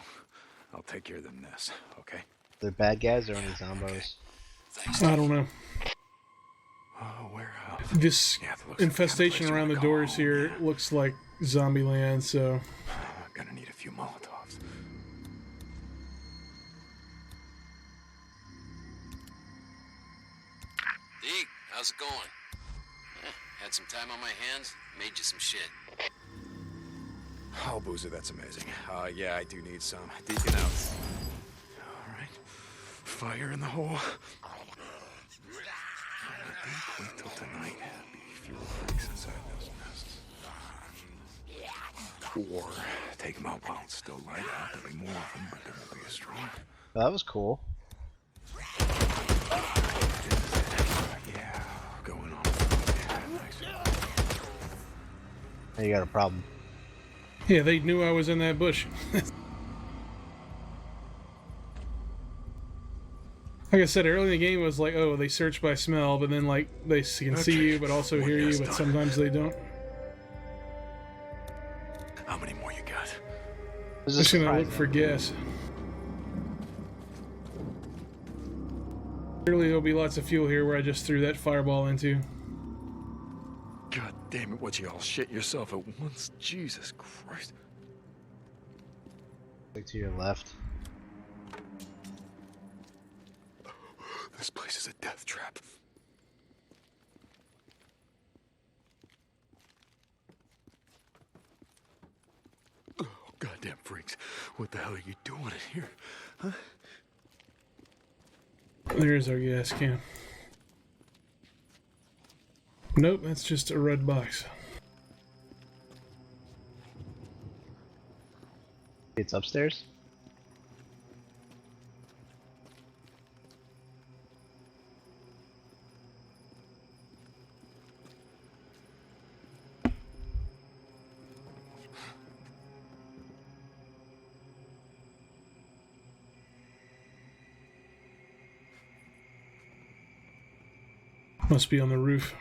I'll take care of them nests, okay? They're bad guys or any zombos? Thanks. I don't know. Oh, warehouse. This Yeah, it looks like the kind of infestation place you around the wanna call doors home, here man. looks like zombie land, so I'm gonna need a few Molotovs. Deke, how's it going? Had some time on my hands, made you some shit. Oh, Boozer, that's amazing. Yeah, I do need some. Deacon out. All right. Fire in the hole. Wait till tonight. Be fewer freaks inside those nests. Or take them out while it's still light out. There'll be more of them, but they won't be as strong. Well, that was cool. Yeah, going on. Yeah, nice. Now you got a problem. yeah, they knew I was in that bush. Like I said earlier in the game, it was like, oh, they search by smell, but then like they can see Okay. you, but also One hear you, nest but done. sometimes they don't. How many more you got? This I'm is just gonna look surprising. for gas. Surely there'll be lots of fuel here where I just threw that fireball into. God damn it, what you all shit yourself at once? Jesus Christ. Look to your left. This place is a death trap. Oh, goddamn freaks. What the hell are you doing in here? Huh? There's our gas can. Nope, that's just a red box. It's upstairs. Must be on the roof.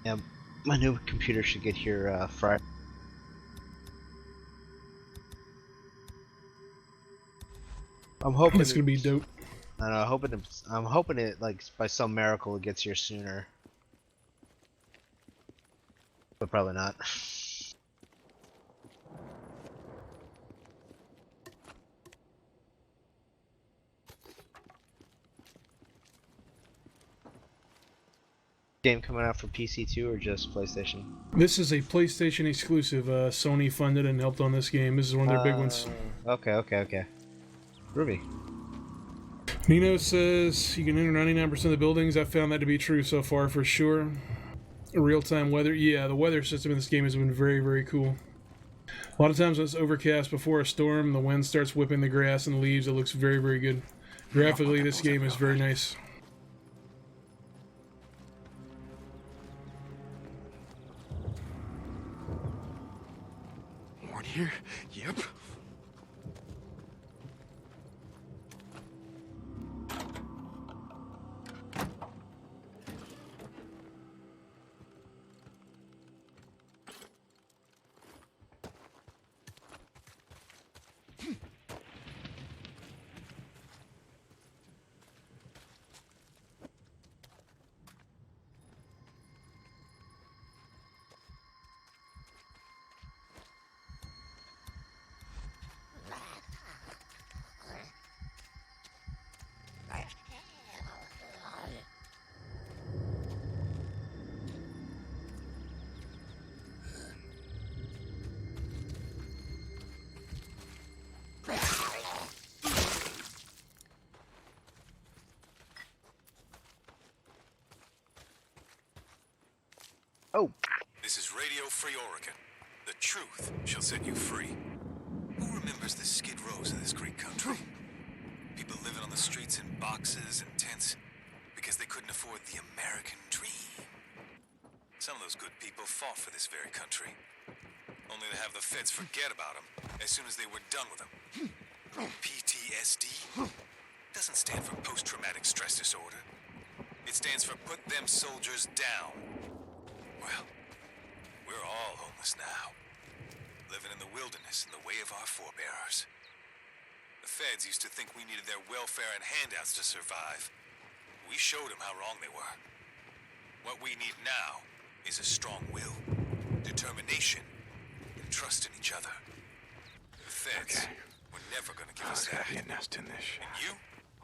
Yeah, my new computer should get here Friday. I'm hoping It's gonna be dope. I don't know, I'm hoping it like by some miracle it gets here sooner. But probably not. Game coming out for PC2 or just PlayStation? This is a PlayStation exclusive. Sony funded and helped on this game. This is one of their big ones. Okay. Groovy. Nino says you can enter 99% of the buildings. I've found that to be true so far for sure. Real-time weather. Yeah, the weather system in this game has been very, very cool. A lot of times when it's overcast before a storm, the wind starts whipping the grass and the leaves. It looks very, very good. Graphically, this game is very nice. More in here? Yep. Oh, This is Radio Free Oregon. The truth shall set you free. Who remembers the skid rows of this great country? People living on the streets in boxes and tents because they couldn't afford the American dream. Some of those good people fought for this very country, only to have the feds forget about them as soon as they were done with them. PTSD doesn't stand for post-traumatic stress disorder. It stands for put them soldiers down. Well, we're all homeless now, living in the wilderness in the way of our forebears. The feds used to think we needed their welfare and handouts to survive. We showed them how wrong they were. What we need now is a strong will, determination, and trust in each other. The feds were never gonna give us that. Be a nest in this shit. And you?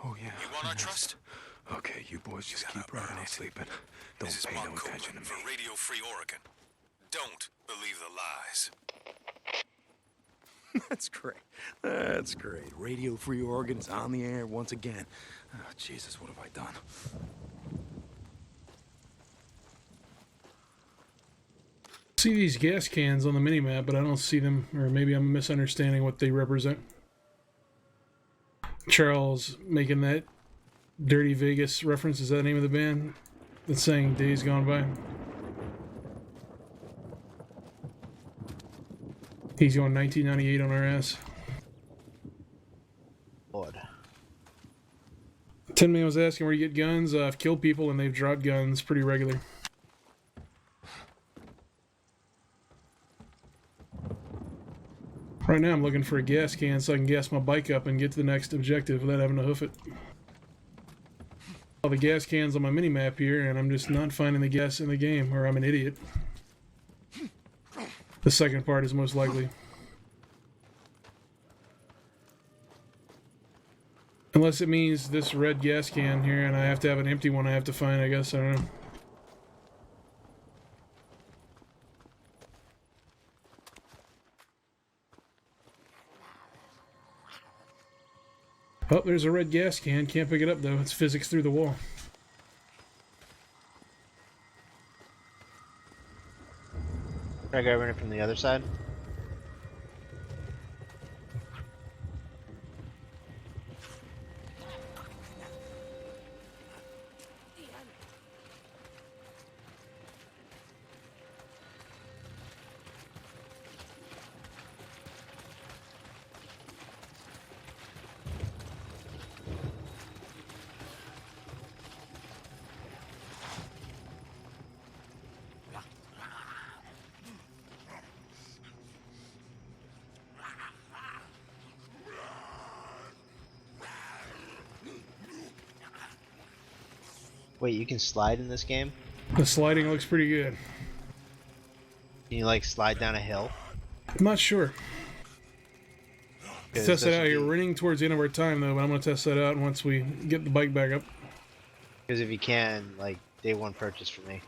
Oh yeah. You want our trust? Okay, you boys just You keep gotta right earn on it. sleeping. Don't This is pay Mark no attention to Copeland me. for Radio Free Oregon. Don't believe the lies. That's great. That's great. Radio Free Oregon is on the air once again. Oh, Jesus, what have I done? See these gas cans on the minimap, but I don't see them, or maybe I'm misunderstanding what they represent. Charles making that Dirty Vegas reference. Is that the name of the band that's saying Days Gone By? He's going 1998 on our ass. Lord. Tin Man was asking where you get guns. I've killed people and they've dropped guns pretty regular. Right now I'm looking for a gas can so I can gas my bike up and get to the next objective without having to hoof it. All the gas cans on my mini-map here, and I'm just not finding the gas in the game, or I'm an idiot. The second part is most likely. Unless it means this red gas can here, and I have to have an empty one I have to find, I guess. I don't know. Oh, there's a red gas can. Can't pick it up, though. It's physics through the wall. Try grabbing it from the other side. Wait, you can slide in this game? The sliding looks pretty good. Can you like slide down a hill? I'm not sure. Let's test that out here. Because We're running towards the end of our time, though, but I'm going to test that out once we get the bike back up. if you can, like, day one purchase for me.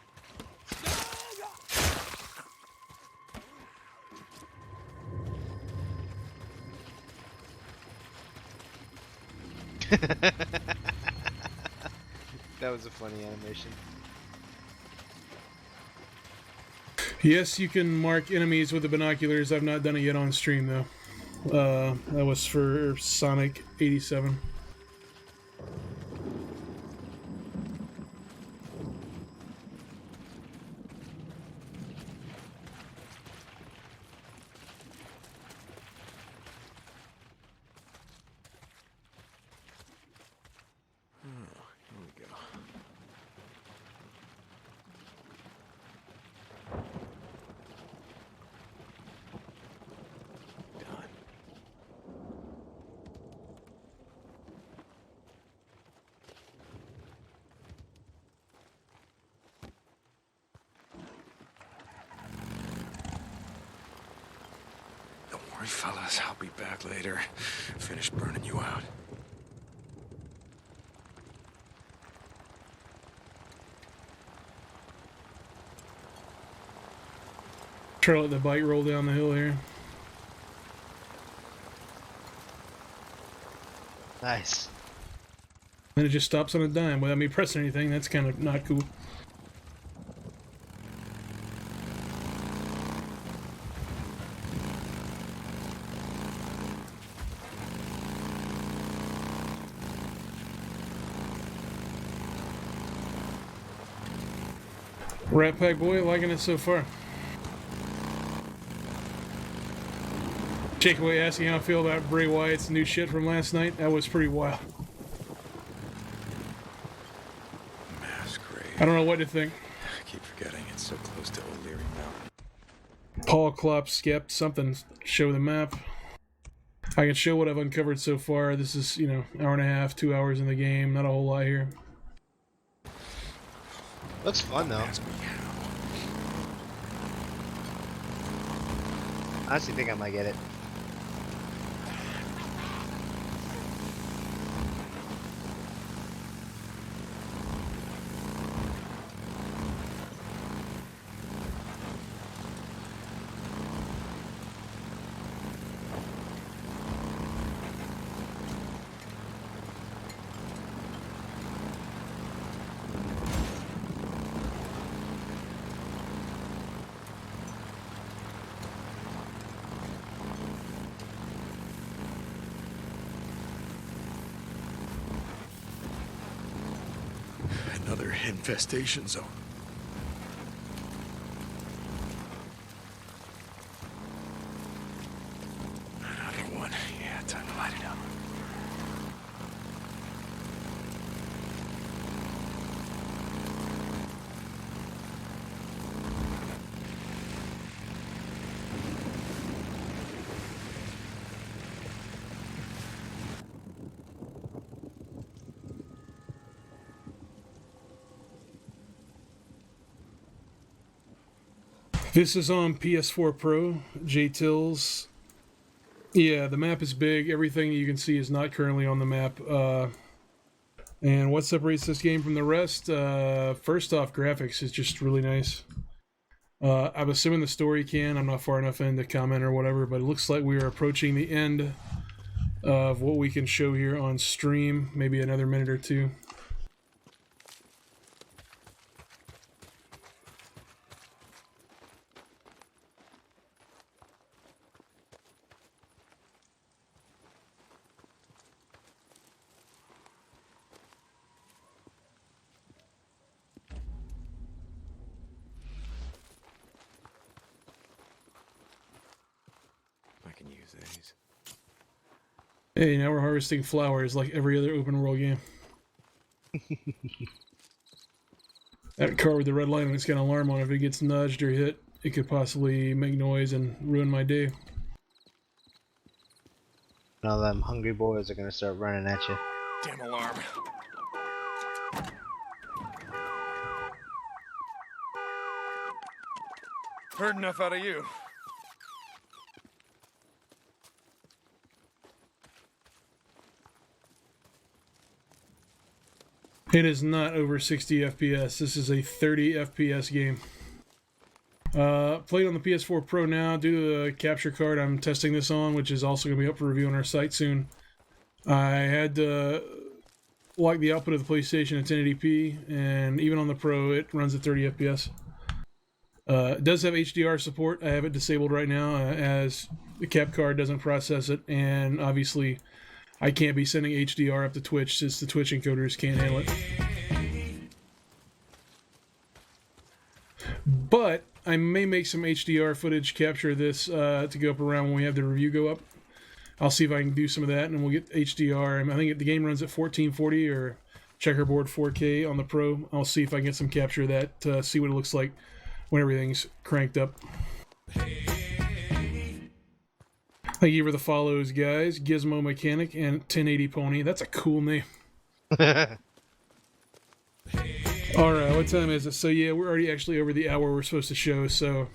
That was a funny animation. Yes, you can mark enemies with the binoculars. I've not done it yet on stream, though. That was for Sonic 87. Don't worry, fellas. I'll be back later. Finish burning you out. Try to let the bike roll down the hill here. Nice. Then it just stops on a dime without me pressing anything. That's kind of not cool. Rat Pack Boy, liking it so far. Shakeaway asking how I feel about Bray Wyatt's new shit from last night. That was pretty wild. Masquerade. I don't know what to think. I keep forgetting it's so close to O'Leary Mountain. Paul Klopp skipped something. Show the map. I can show what I've uncovered so far. This is, you know, hour and a half, 2 hours in the game. Not a whole lot here. Looks fun though. Ask me how. I honestly think I might get it. Another infestation zone. Another one. Yeah, time to light it up. This is on PS4 Pro. J-Tills. Yeah, the map is big. Everything you can see is not currently on the map. And what separates this game from the rest? First off, graphics is just really nice. I'm assuming the story can. I'm not far enough in to comment or whatever, but it looks like we are approaching the end of what we can show here on stream. Maybe another minute or two. I can use these. Hey, now we're harvesting flowers like every other open world game. That car with the red light on it's got an alarm on. If it gets nudged or hit, it could possibly make noise and ruin my day. Now them hungry boys are gonna start running at you. Damn alarm. Heard enough out of you. It is not over 60 FPS. This is a 30 FPS game. Played on the PS4 Pro now. Due to the capture card I'm testing this on, which is also going to be up for review on our site soon. I had to lock the output of the PlayStation at 1080p, and even on the Pro, it runs at 30 FPS. It does have HDR support. I have it disabled right now, as the cap card doesn't process it, and obviously I can't be sending HDR up to Twitch since the Twitch encoders can't handle it. But I may make some HDR footage, capture this to go up around when we have the review go up. I'll see if I can do some of that, and we'll get HDR. I think the game runs at 1440 or checkerboard 4K on the Pro. I'll see if I can get some capture of that to see what it looks like when everything's cranked up. Thank you for the follows, guys. Gizmo Mechanic and 1080 Pony. That's a cool name. Alright, what time is it? So yeah, we're already actually over the hour we're supposed to show, so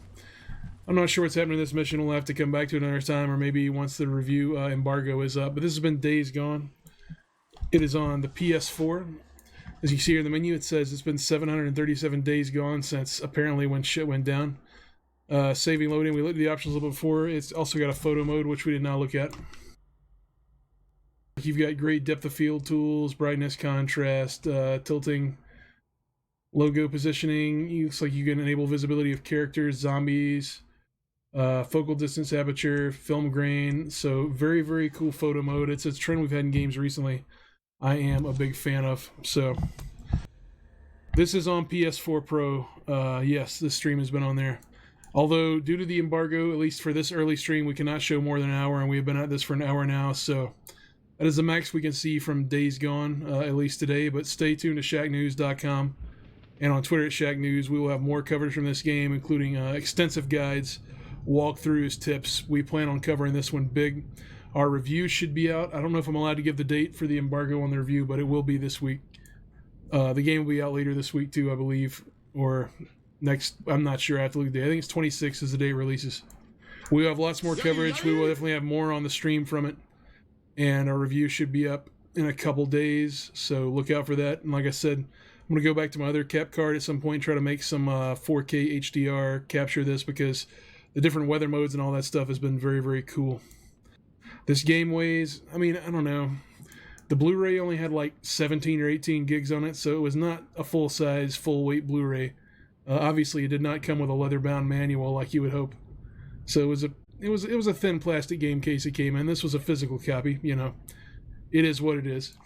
I'm not sure what's happening in this mission. We'll have to come back to it another time, or maybe once the review embargo is up. But this has been Days Gone. It is on the PS4. As you see here in the menu, it says it's been 737 days gone since apparently when shit went down. Saving, loading, we looked at the options a little before. It's also got a photo mode, which we did not look at. You've got great depth of field tools, brightness, contrast, tilting, logo positioning. It looks like you can enable visibility of characters, zombies, focal distance aperture, film grain. So very, very cool photo mode. It's a trend we've had in games recently. I am a big fan of. So This is on PS4 Pro. Yes, this stream has been on there. Although, due to the embargo, at least for this early stream, we cannot show more than an hour, and we have been at this for an hour now, so that is the max we can see from Days Gone, at least today. But stay tuned to ShackNews.com and on Twitter at ShackNews. We will have more coverage from this game, including extensive guides, walkthroughs, tips. We plan on covering this one big. Our review should be out. I don't know if I'm allowed to give the date for the embargo on the review, but it will be this week. The game will be out later this week too, I believe, or next. I'm not sure. I have to look at the day. I think it's 26 is the day it releases. We have lots more coverage. We will definitely have more on the stream from it, and our review should be up in a couple days. So look out for that. And like I said, I'm gonna go back to my other cap card at some point, try to make some 4K HDR capture this, because the different weather modes and all that stuff has been very, very cool. This game weighs, I mean, I don't know. The Blu-ray only had like 17 or 18 gigs on it, so it was not a full-size, full-weight Blu-ray. Obviously, it did not come with a leather-bound manual like you would hope. So it was a thin plastic game case it came in. This was a physical copy, you know. It is what it is.